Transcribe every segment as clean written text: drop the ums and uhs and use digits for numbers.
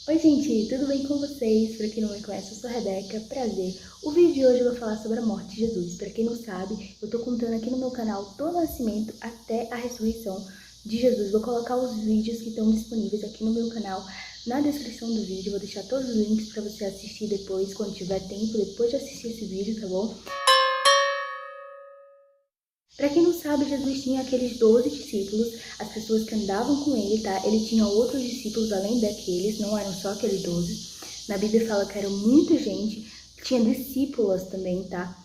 Oi gente, tudo bem com vocês? Pra quem não me conhece, eu sou a Rebeca, prazer. O vídeo de hoje eu vou falar sobre a morte de Jesus. Pra quem não sabe, eu tô contando aqui no meu canal todo o nascimento até a ressurreição de Jesus. Vou colocar os vídeos que estão disponíveis aqui no meu canal na descrição do vídeo. Vou deixar todos os links pra você assistir depois, quando tiver tempo, depois de assistir esse vídeo, tá bom? Para quem não sabe, Jesus tinha aqueles 12 discípulos, as pessoas que andavam com ele, tá? Ele tinha outros discípulos além daqueles, não eram só aqueles 12. Na Bíblia fala que era muita gente, tinha discípulas também, tá?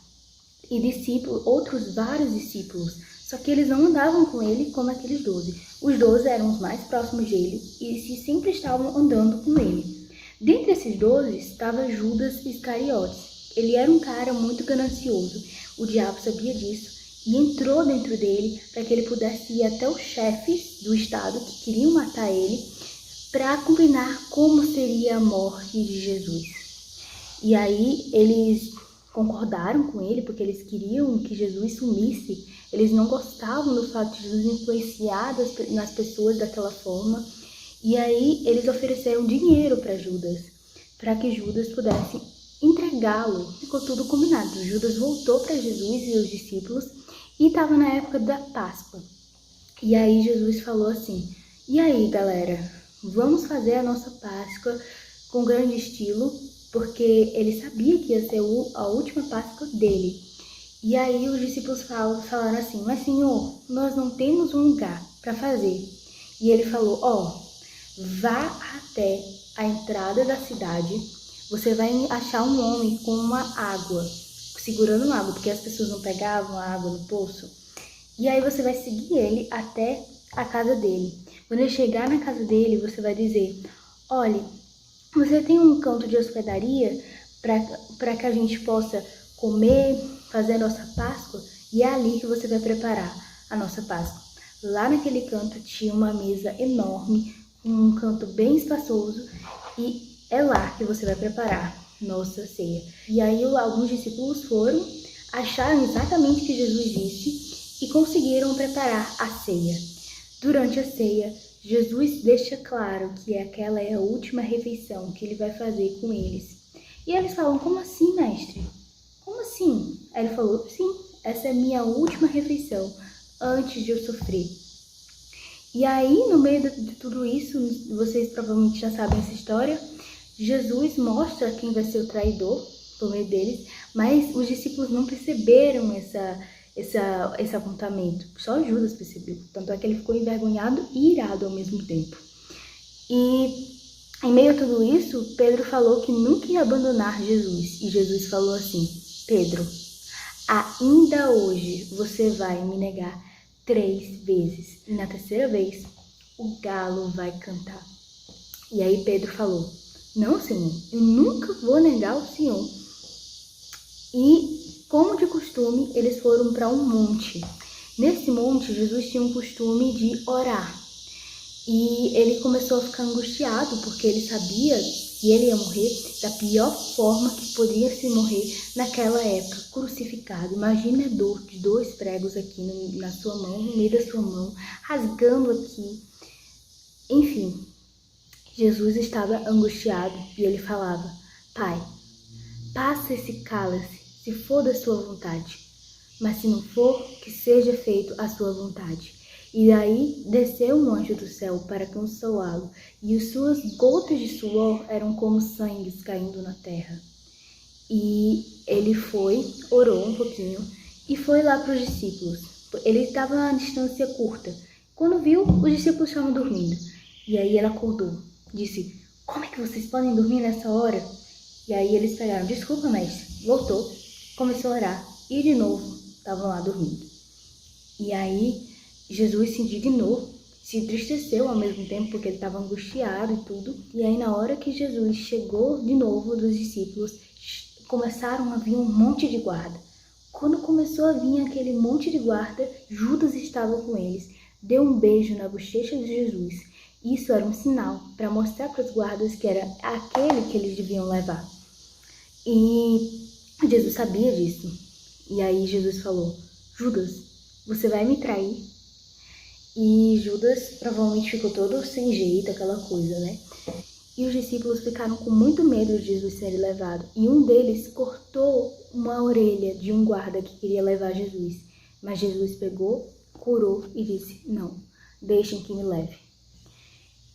E discípulos, outros vários discípulos, só que eles não andavam com ele como aqueles 12. Os 12 eram os mais próximos dele e sempre estavam andando com ele. Dentre esses 12 estava Judas Iscariotes. Ele era um cara muito ganancioso, o diabo sabia disso e entrou dentro dele para que ele pudesse ir até os chefes do estado que queriam matar ele para combinar como seria a morte de Jesus. E aí eles concordaram com ele porque eles queriam que Jesus sumisse. Eles não gostavam do fato de Jesus influenciar nas pessoas daquela forma. E aí eles ofereceram dinheiro para Judas, para que Judas pudesse entregá-lo. Ficou tudo combinado. Judas voltou para Jesus e os discípulos e estava na época da Páscoa. E aí Jesus falou assim: e aí galera, vamos fazer a nossa Páscoa com grande estilo, porque ele sabia que ia ser a última Páscoa dele. E aí os discípulos falaram assim: mas Senhor, nós não temos um lugar para fazer. E ele falou: ó, vá até a entrada da cidade, você vai achar um homem com uma água, segurando uma água, porque as pessoas não pegavam a água no poço. E aí você vai seguir ele até a casa dele. Quando ele chegar na casa dele, você vai dizer: olha, você tem um canto de hospedaria para que a gente possa comer, fazer a nossa Páscoa? E é ali que você vai preparar a nossa Páscoa. Lá naquele canto tinha uma mesa enorme, um canto bem espaçoso, e é lá que você vai preparar nossa ceia. E aí alguns discípulos foram, acharam exatamente o que Jesus disse e conseguiram preparar a ceia. Durante a ceia, Jesus deixa claro que aquela é a última refeição que ele vai fazer com eles. E eles falam: como assim, mestre? Como assim? Aí ele falou: sim, essa é a minha última refeição antes de eu sofrer. E aí, no meio de tudo isso, vocês provavelmente já sabem essa história, Jesus mostra quem vai ser o traidor por meio deles, mas os discípulos não perceberam esse apontamento. Só Judas percebeu. Tanto é que ele ficou envergonhado e irado ao mesmo tempo. E em meio a tudo isso, Pedro falou que nunca ia abandonar Jesus. E Jesus falou assim: Pedro, ainda hoje você vai me negar 3 vezes. E na terceira vez, o galo vai cantar. E aí Pedro falou: não, Senhor, eu nunca vou negar o Senhor. E, como de costume, eles foram para um monte. Nesse monte, Jesus tinha um costume de orar. E ele começou a ficar angustiado, porque ele sabia que ele ia morrer da pior forma que podia se morrer naquela época, crucificado. Imagina a dor de 2 pregos aqui na sua mão, no meio da sua mão, rasgando aqui. Enfim, Jesus estava angustiado e ele falava: Pai, passa esse cálice, se for da sua vontade, mas se não for, que seja feito a sua vontade. E daí desceu um anjo do céu para consolá-lo, e as suas gotas de suor eram como sangue caindo na terra. E ele foi, orou um pouquinho, e foi lá para os discípulos. Ele estava a uma distância curta. Quando viu, os discípulos estavam dormindo. E aí ele acordou, disse: como é que vocês podem dormir nessa hora? E aí eles pegaram: desculpa, mestre. Voltou, começou a orar, e de novo estavam lá dormindo. E aí Jesus se indignou, se entristeceu ao mesmo tempo, porque ele estava angustiado e tudo. E aí na hora que Jesus chegou de novo dos discípulos, começaram a vir um monte de guarda. Quando começou a vir aquele monte de guarda, Judas estava com eles, deu um beijo na bochecha de Jesus. Isso era um sinal para mostrar para os guardas que era aquele que eles deviam levar. E Jesus sabia disso. E aí Jesus falou: Judas, você vai me trair? E Judas provavelmente ficou todo sem jeito, aquela coisa, né? E os discípulos ficaram com muito medo de Jesus ser levado. E um deles cortou uma orelha de um guarda que queria levar Jesus. Mas Jesus pegou, curou e disse: não, deixem que me leve.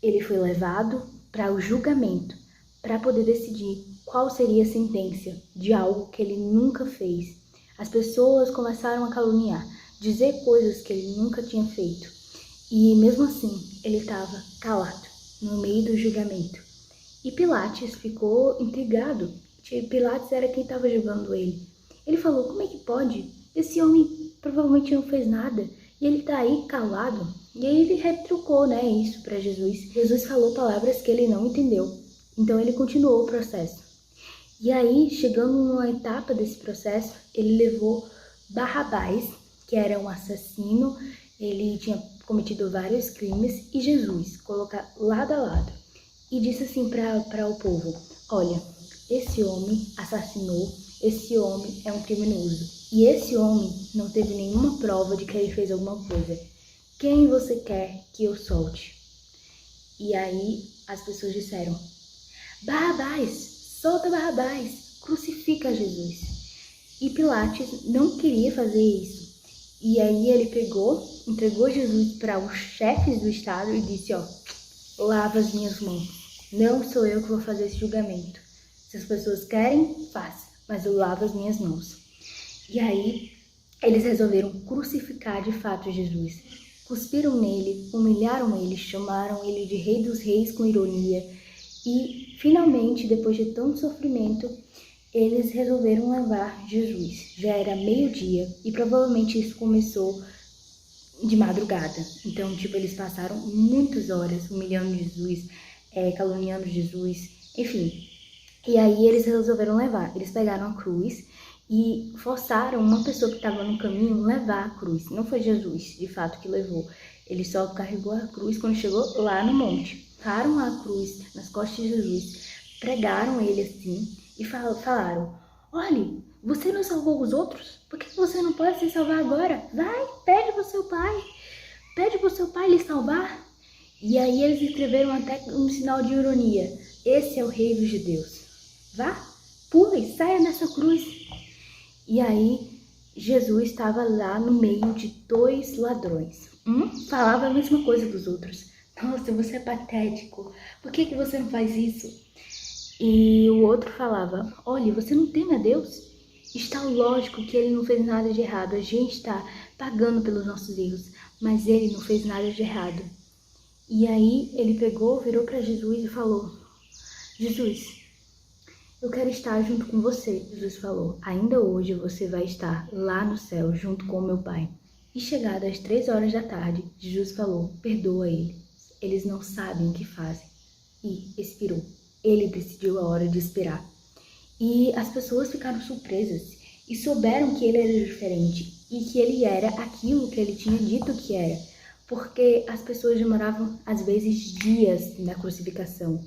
Ele foi levado para o julgamento, para poder decidir qual seria a sentença de algo que ele nunca fez. As pessoas começaram a caluniar, dizer coisas que ele nunca tinha feito. E mesmo assim, ele estava calado no meio do julgamento. E Pilatos ficou intrigado. Pilatos era quem estava julgando ele. Ele falou: como é que pode? Esse homem provavelmente não fez nada e ele está aí calado. E aí ele retrucou, isso para Jesus. Jesus falou palavras que ele não entendeu. Então ele continuou o processo. E aí, chegando numa etapa desse processo, ele levou Barrabás, que era um assassino, ele tinha cometido vários crimes, e Jesus, colocar lado a lado. E disse assim para o povo: olha, esse homem assassinou, esse homem é um criminoso. E esse homem não teve nenhuma prova de que ele fez alguma coisa. Quem você quer que eu solte? E aí as pessoas disseram: Barrabás, solta Barrabás, crucifica Jesus. E Pilatos não queria fazer isso. E aí ele entregou Jesus para os chefes do estado e disse: lava as minhas mãos. Não sou eu que vou fazer esse julgamento. Se as pessoas querem, faça, mas eu lavo as minhas mãos. E aí eles resolveram crucificar de fato Jesus. Cuspiram nele, humilharam ele, chamaram ele de Rei dos Reis com ironia. E finalmente, depois de tanto sofrimento, eles resolveram levar Jesus. Já era meio-dia e provavelmente isso começou de madrugada. Então, eles passaram muitas horas humilhando Jesus, caluniando Jesus, enfim. E aí eles resolveram levar. Eles pegaram a cruz e forçaram uma pessoa que estava no caminho levar a cruz. Não foi Jesus, de fato, que levou. Ele só carregou a cruz quando chegou lá no monte. Pararam a cruz nas costas de Jesus, pregaram ele assim e falaram: olhe, você não salvou os outros? Por que você não pode se salvar agora? Vai, pede para o seu pai lhe salvar. E aí eles escreveram até um sinal de ironia: esse é o rei dos judeus. Vá, pule, saia dessa cruz. E aí Jesus estava lá no meio de dois ladrões. Um falava a mesma coisa dos outros: nossa, você é patético, por que você não faz isso? E o outro falava: olha, você não teme a Deus? Está lógico que ele não fez nada de errado, a gente está pagando pelos nossos erros, mas ele não fez nada de errado. E aí ele virou para Jesus e falou: Jesus, eu quero estar junto com você. Jesus falou: ainda hoje você vai estar lá no céu junto com o meu Pai. E chegado às 3 horas da tarde, Jesus falou: perdoa eles não sabem o que fazem. E expirou. Ele decidiu a hora de expirar. E as pessoas ficaram surpresas e souberam que ele era diferente e que ele era aquilo que ele tinha dito que era, porque as pessoas demoravam às vezes dias na crucificação.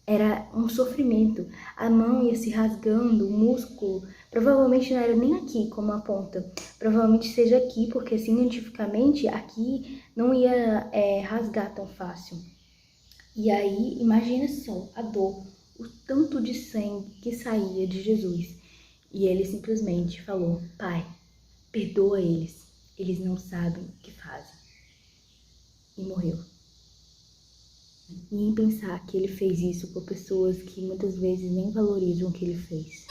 Era um sofrimento, a mão ia se rasgando, o músculo, provavelmente não era nem aqui como a ponta, provavelmente seja aqui, porque cientificamente aqui não ia rasgar tão fácil. E aí, imagina só a dor, o tanto de sangue que saía de Jesus. E ele simplesmente falou: Pai, perdoa eles não sabem o que fazem. E morreu. E em pensar que ele fez isso por pessoas que muitas vezes nem valorizam o que ele fez.